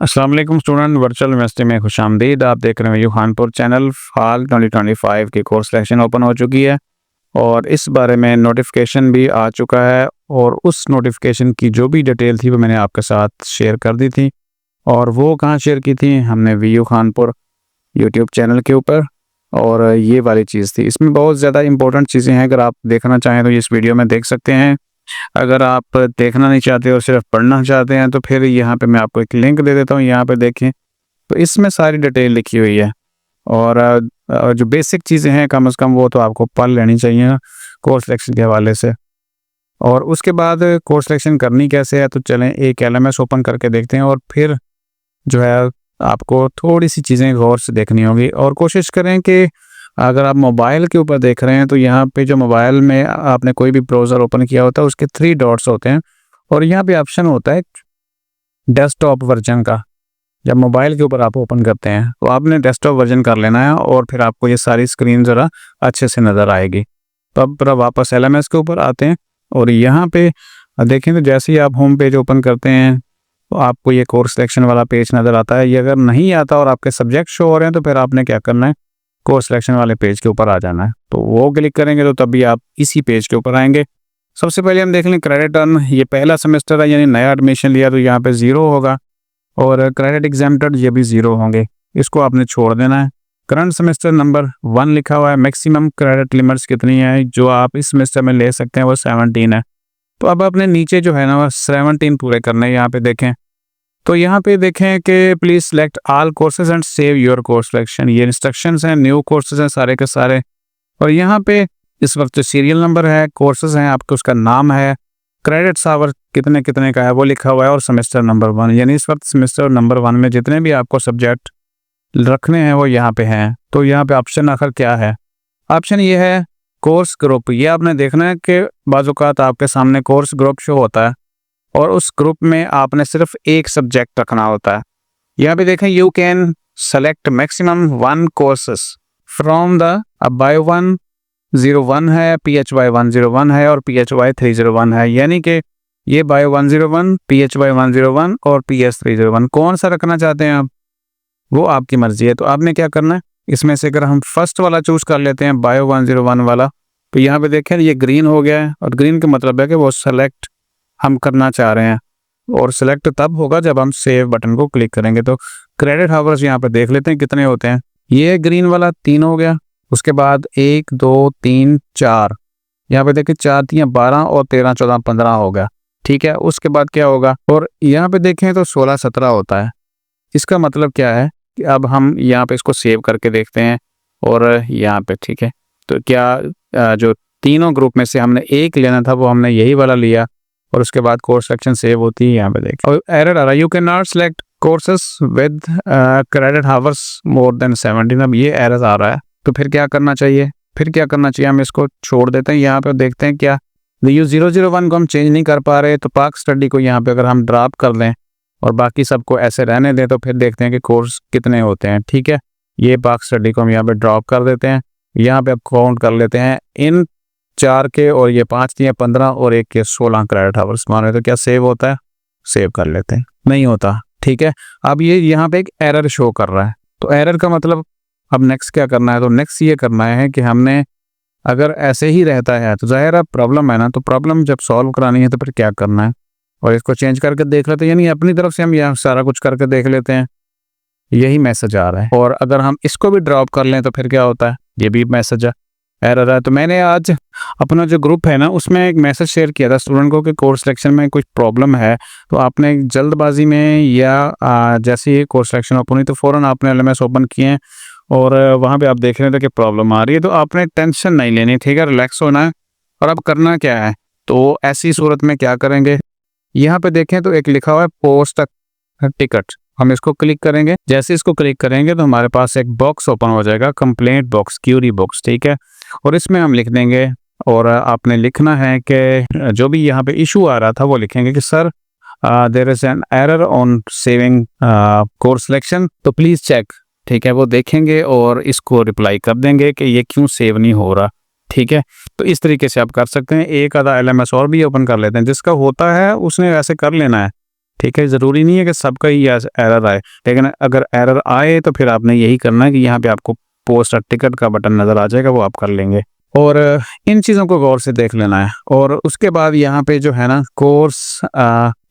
अस्सलाम वालेकुम student, virtual university में खुशामदीद। आप देख रहे हैं यूहानपुर चैनल। फाल 2025 की कोर्स सिलेक्शन ओपन हो चुकी है और इस बारे में नोटिफिकेशन भी आ चुका है और उस नोटिफिकेशन की जो भी डिटेल थी वो मैंने आपके साथ शेयर कर दी थी। और वो कहाँ शेयर की थी? हमने वीयू खानपुर यूट्यूब चैनल के ऊपर। और ये वाली चीज़ थी, इसमें बहुत ज़्यादा इंपॉर्टेंट चीज़ें हैं। अगर आप देखना चाहें तो इस वीडियो में देख सकते हैं। अगर आप देखना नहीं चाहते और सिर्फ पढ़ना चाहते हैं तो फिर यहाँ पे मैं आपको एक लिंक दे देता हूँ, यहाँ पे देखें तो इसमें सारी डिटेल लिखी हुई है। और जो बेसिक चीज़ें हैं कम से कम वो तो आपको पढ़ लेनी चाहिए ना कोर्स सिलेक्शन के हवाले से। और उसके बाद कोर्स सिलेक्शन करनी कैसे है, तो चलें एक एलएमएस ओपन करके देखते हैं और फिर जो है आपको थोड़ी सी चीज़ें गौर से देखनी होगी। और कोशिश करें कि अगर आप मोबाइल के ऊपर देख रहे हैं तो यहाँ पे जो मोबाइल में आपने कोई भी ब्राउज़र ओपन किया होता है उसके 3 डॉट्स होते हैं और यहाँ पे ऑप्शन होता है डेस्कटॉप वर्जन का। जब मोबाइल के ऊपर आप ओपन करते हैं तो आपने डेस्कटॉप वर्जन कर लेना है और फिर आपको ये सारी स्क्रीन ज़रा अच्छे से नज़र आएगी। तो अब वापस एलएमएस के ऊपर आते हैं और यहाँ पे देखें तो जैसे ही आप होम पेज ओपन करते हैं तो आपको ये कोर्स सिलेक्शन वाला पेज नज़र आता है। ये अगर नहीं आता और आपके सब्जेक्ट शो हो रहे हैं तो फिर आपने क्या करना है, कोर्स सिलेक्शन वाले पेज के ऊपर आ जाना है। तो वो क्लिक करेंगे तो तभी आप इसी पेज के ऊपर आएंगे। सबसे पहले हम देख लें क्रेडिट अर्न। ये पहला सेमेस्टर है यानी नया एडमिशन लिया तो यहाँ पे 0 होगा और क्रेडिट एग्जाम्प्टेड ये भी 0 होंगे, इसको आपने छोड़ देना है। करंट सेमेस्टर नंबर 1 लिखा हुआ है। मैक्सिमम क्रेडिट लिमिट्स कितनी है जो आप इस सेमेस्टर में ले सकते हैं वो 17 है। तो अब अपने नीचे जो है ना वो 17 पूरे करने हैं। यहाँ पे देखें तो यहाँ पे देखें कि please select all courses and save your course selection. ये इंस्ट्रक्शंस हैं, न्यू कोर्सेज हैं सारे के सारे। और यहाँ पे इस वक्त जो सीरियल नंबर है, कोर्सेज हैं आपके, उसका नाम है, क्रेडिट्स आवर कितने कितने का है वो लिखा हुआ है और सेमेस्टर नंबर 1 यानी इस वक्त सेमेस्टर नंबर 1 में जितने भी आपको सब्जेक्ट रखने हैं वो यहाँ पे हैं। तो यहाँ पे ऑप्शन आखिर क्या है? ऑप्शन ये है कोर्स ग्रुप। ये आपने देखना है कि बाज़-औक़ात आपके सामने कोर्स ग्रुप शो होता है और उस ग्रुप में आपने सिर्फ एक सब्जेक्ट रखना होता है। यहाँ पे देखें you can select maximum 1 courses from the by 101 है, PHY 101 है और PHY 301 है। यानी कि ये बाय 101, PHY 101 और PS 301 कौन सा रखना चाहते हैं आप, वो आपकी मर्जी है। तो आपने क्या करना है, इसमें से अगर हम फर्स्ट वाला चूज कर लेते हैं बायो 101 वाला, तो यहाँ पे देखें ये ग्रीन हो गया है और ग्रीन का मतलब है कि वो सेलेक्ट हम करना चाह रहे हैं और सिलेक्ट तब होगा जब हम सेव बटन को क्लिक करेंगे। तो क्रेडिट हावर्स यहाँ पे देख लेते हैं कितने होते हैं। ये ग्रीन वाला 3 हो गया, उसके बाद 1 2 3 4, यहाँ पे देखें 4 3 12 और 13 14 15 हो गया। ठीक है, उसके बाद क्या होगा, और यहाँ पे देखें तो 16 17 होता है। इसका मतलब क्या है कि अब हम यहाँ पे इसको सेव करके देखते हैं और यहाँ पे ठीक है, तो क्या जो तीनों ग्रुप में से हमने एक लेना था वो हमने यही वाला लिया और उसके बाद कोर्स सेक्शन सेव होती है। यहाँ पे देखिए और एरर आ रहा है, you can not select courses with credit hours more than 17। अब ये एरर आ रहा है तो फिर क्या करना चाहिए? हम इसको छोड़ देते हैं। यहाँ पे देखते हैं क्या यू 001 को हम चेंज नहीं कर पा रहे तो पाक स्टडी को यहाँ पे अगर हम ड्रॉप कर लें और बाकी सबको ऐसे रहने दें तो फिर देखते हैं कि कोर्स कितने होते हैं। ठीक है, ये पाक स्टडी को हम यहाँ पे ड्रॉप कर देते हैं। यहाँ पे अब काउंट कर लेते हैं इन 4 के और ये 5 दिए 15 और 1 के 16 क्रेडिट आवर्स माने तो क्या सेव होता है? सेव कर लेते हैं, नहीं होता। ठीक है, अब ये यहाँ पे एक एरर शो कर रहा है तो एरर का मतलब अब नेक्स्ट क्या करना है? तो नेक्स्ट ये करना है कि हमने अगर ऐसे ही रहता है तो ज़ाहिर है प्रॉब्लम है ना, तो प्रॉब्लम जब सॉल्व करानी है तो फिर क्या करना है और इसको चेंज करके देख लेते हैं, यानी अपनी तरफ से हम यहाँ सारा कुछ करके देख लेते हैं। यही मैसेज आ रहा है और अगर हम इसको भी ड्रॉप कर लें तो फिर क्या होता है? ये भी मैसेज है, एरर है। तो मैंने आज अपना जो ग्रुप है ना उसमें एक मैसेज शेयर किया था स्टूडेंट को कि कोर्स सिलेक्शन में कुछ प्रॉब्लम है, तो आपने जल्दबाजी में या जैसे ही कोर्स सिलेक्शन ओपन हुई तो फ़ौरन आपने LMS ओपन किए और वहाँ पे आप देख रहे थे कि प्रॉब्लम आ रही है। तो आपने टेंशन नहीं लेनी, ठीक है, रिलैक्स होना है। और अब करना क्या है, तो ऐसी सूरत में क्या करेंगे, यहाँ पे देखें तो एक लिखा हुआ है पोस्ट टिकट, हम इसको क्लिक करेंगे। जैसे इसको क्लिक करेंगे तो हमारे पास एक बॉक्स ओपन हो जाएगा, कंप्लेंट बॉक्स, क्यूरी बॉक्स। ठीक है, और इसमें हम लिख देंगे और आपने लिखना है कि जो भी यहाँ पे इशू आ रहा था वो लिखेंगे कि sir there is an error on saving course selection, तो प्लीज़ चेक। ठीक है, वो देखेंगे और इसको रिप्लाई कर देंगे कि ये क्यों सेव नहीं हो रहा। ठीक है, तो इस तरीके से आप कर सकते हैं। एक आधा LMS और भी ओपन कर लेते हैं, जिसका होता है उसने वैसे कर लेना है। ठीक है, ज़रूरी नहीं है कि सबका ही एरर आए, लेकिन अगर एरर आए तो फिर आपने यही करना है कि यहाँ पे आपको पोस्ट अ टिकट का बटन नज़र आ जाएगा, वो आप कर लेंगे। और इन चीज़ों को गौर से देख लेना है। और उसके बाद यहाँ पे जो है ना कोर्स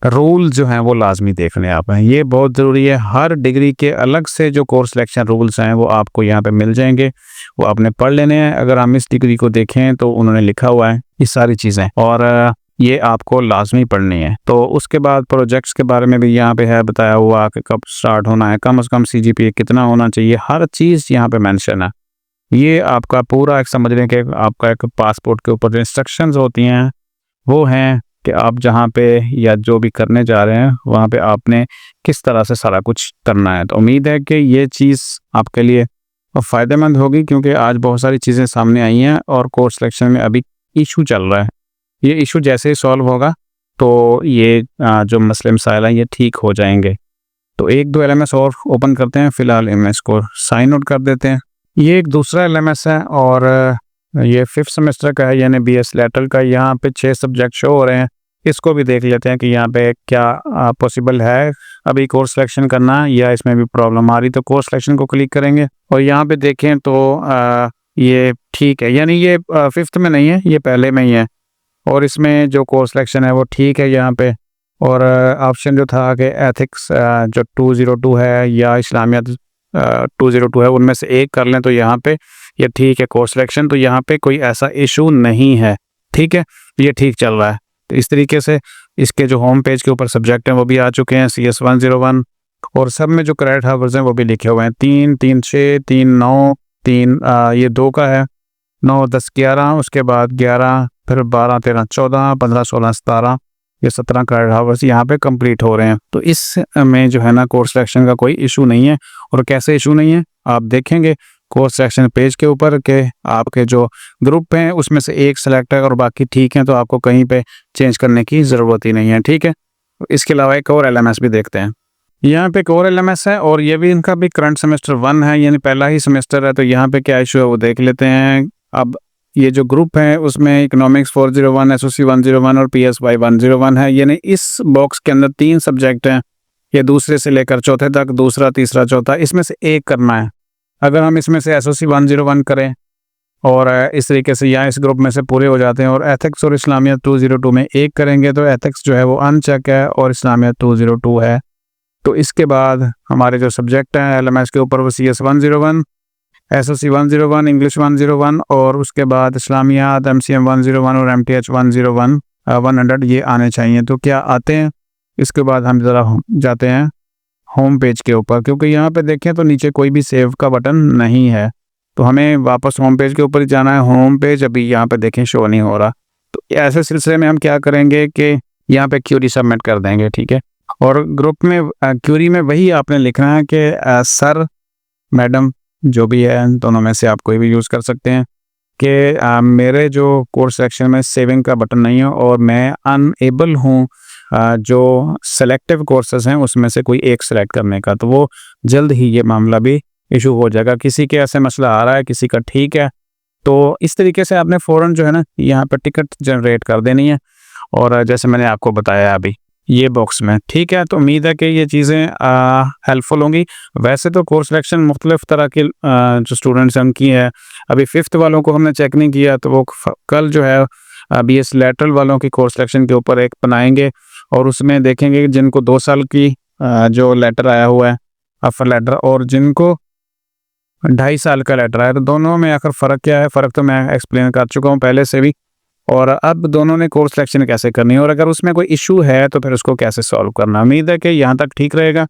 रूल जो हैं वो लाजमी देखने आप हैं, ये बहुत ज़रूरी है। हर डिग्री के अलग से जो कोर्स सिलेक्शन रूल्स हैं वो आपको यहाँ पे मिल जाएंगे, वो आपने पढ़ लेने हैं। अगर हम इस डिग्री को देखें तो उन्होंने लिखा हुआ है ये सारी चीज़ें, और ये आपको लाजमी पढ़नी है। तो उसके बाद प्रोजेक्ट्स के बारे में भी यहाँ पे है बताया हुआ कि कब स्टार्ट होना है, कम से कम CGPA कितना होना चाहिए, हर चीज़ यहाँ पे मेंशन है। ये आपका पूरा एक समझ लें कि आपका एक पासपोर्ट के ऊपर जो इंस्ट्रक्शंस होती हैं वो हैं कि आप जहाँ पे या जो भी करने जा रहे हैं वहाँ पे आपने किस तरह से सारा कुछ करना है। तो उम्मीद है कि ये चीज़ आपके लिए फ़ायदेमंद होगी, क्योंकि आज बहुत सारी चीज़ें सामने आई हैं और कोर्स सिलेक्शन में अभी इशू चल रहा है। ये इशू जैसे ही सॉल्व होगा तो ये जो मसले मसाइल हैं ये ठीक हो जाएंगे। तो एक दो LMS और ओपन करते हैं, फ़िलहाल MS को साइन आउट कर देते हैं। ये एक दूसरा LMS है और ये 5th सेमेस्टर का है, यानी BS लेटरल का। यहाँ पे 6 सब्जेक्ट शो हो रहे हैं, इसको भी देख लेते हैं कि यहाँ पे क्या पॉसिबल है अभी कोर्स सिलेक्शन करना, या इसमें भी प्रॉब्लम आ रही तो कोर्स सिलेक्शन को क्लिक करेंगे। और यहाँ पे देखें तो ये ठीक है, यानी ये 5th में नहीं है, ये पहले में ही है। और इसमें जो कोर्स सिलेक्शन है वो ठीक है यहाँ पे। और ऑप्शन जो था कि एथिक्स जो 202 है या इस्लामियत 202 है, उनमें से एक कर लें तो यहाँ पे ये ठीक है कोर्स सिलेक्शन। तो यहाँ पे कोई ऐसा इशू नहीं है, ठीक है, ये ठीक चल रहा है। तो इस तरीके से इसके जो होम पेज के ऊपर सब्जेक्ट हैं वो भी आ चुके हैं, CS 101, और सब में जो क्रेडिट हावर्स हैं वो भी लिखे हुए हैं, 3, 3, 6, 3, 9, 3 ये 2 का है, 9, 10, 11, उसके बाद 11, फिर 12, 13, 14, 15, 16, 17, ये 17 क्रेडिट हावर्स यहाँ पे कंप्लीट हो रहे हैं। तो इस में जो है ना कोर्स सिलेक्शन का कोई इशू नहीं है। और कैसे इशू नहीं है आप देखेंगे कोर्स सिलेक्शन पेज के ऊपर के आपके जो ग्रुप हैं उसमें से एक सेलेक्ट है और बाकी ठीक है, तो आपको कहीं पे चेंज करने की ज़रूरत ही नहीं है, ठीक है। इसके अलावा एक और LMS भी देखते हैं। यहाँ पे एक और LMS है और ये भी इनका भी करंट सेमेस्टर 1 है, यानी पहला ही सेमेस्टर है। तो यहाँ पे क्या इशू है वो देख लेते हैं। अब ये जो ग्रुप है उसमें इकोनॉमिक्स 401, SOC 101 और PSY 101 है, यानी इस बॉक्स के अंदर 3 सब्जेक्ट हैं, ये दूसरे से लेकर चौथे तक, दूसरा, तीसरा, चौथा, इसमें से एक करना है। अगर हम इसमें से SOC 101 करें और इस तरीके से यहाँ इस ग्रुप में से पूरे हो जाते हैं, और एथिक्स और इस्लामियत 202 में एक करेंगे तो एथिक्स जो है वो अनचेक है और इस्लामियत 202 है। तो इसके बाद हमारे जो सब्जेक्ट हैं LMS के ऊपर वो CS 101, SOC 101, इंग्लिश 101, और उसके बाद इस्लामियात, MCM 101 और MTH 101 100 ये आने चाहिए। तो क्या आते हैं, इसके बाद हम ज़रा जाते हैं होम पेज के ऊपर, क्योंकि यहाँ पे देखें तो नीचे कोई भी सेव का बटन नहीं है, तो हमें वापस होम पेज के ऊपर ही जाना है। होम पेज अभी यहाँ पे देखें शो नहीं हो रहा, तो ऐसे सिलसिले में हम क्या करेंगे कि यहाँ पे क्यूरी सबमिट कर देंगे, ठीक है। और ग्रुप में क्यूरी में वही आपने लिखना है कि सर, मैडम, जो भी है दोनों में से आप कोई भी यूज़ कर सकते हैं, कि मेरे जो कोर्स सेक्शन में सेविंग का बटन नहीं है और मैं अनएबल हूँ जो सेलेक्टिव कोर्सेज हैं उसमें से कोई एक सेलेक्ट करने का। तो वो जल्द ही ये मामला भी इशू हो जाएगा। किसी के ऐसे मसला आ रहा है, किसी का ठीक है, तो इस तरीके से आपने फ़ौरन जो है ना यहाँ पर टिकट जनरेट कर देनी है। और जैसे मैंने आपको बताया अभी ये बॉक्स में, ठीक है। तो उम्मीद है कि ये चीज़ें हेल्पफुल होंगी। वैसे तो कोर्स सिलेक्शन मुख्तलिफ तरह के जो स्टूडेंट्स हैं उनकी है। अभी 5th वालों को हमने चेक नहीं किया, तो वो कल जो है BS लेटरल वालों की कोर्स सिलेक्शन के ऊपर एक बनाएंगे और उसमें देखेंगे कि जिनको 2 साल की जो लेटर आया हुआ है ऑफर लेटर, और जिनको 2.5 साल का लेटर आया, तो दोनों में आखिर फ़र्क क्या है। फ़र्क तो मैं एक्सप्लेन कर चुका हूँ पहले से भी, और अब दोनों ने कोर्स सिलेक्शन कैसे करनी है और अगर उसमें कोई इशू है तो फिर उसको कैसे सॉल्व करना। उम्मीद है कि यहाँ तक ठीक रहेगा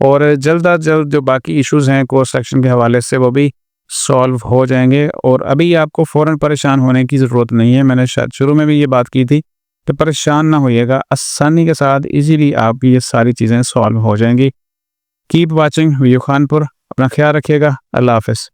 और जल्द अज जल्द जो बाकी इश्यूज़ हैं कोर्स सिलेक्शन के हवाले से वो भी सॉल्व हो जाएंगे। और अभी आपको फ़ौरन परेशान होने की ज़रूरत नहीं है। मैंने शायद शुरू में भी ये बात की थी कि परेशान ना होइएगा, आसानी के साथ ईजीली आप ये सारी चीज़ें सॉल्व हो जाएंगी। Keep watching view Khanpur. अपना ख्याल रखिएगा। अल्लाह हाफ़िज़।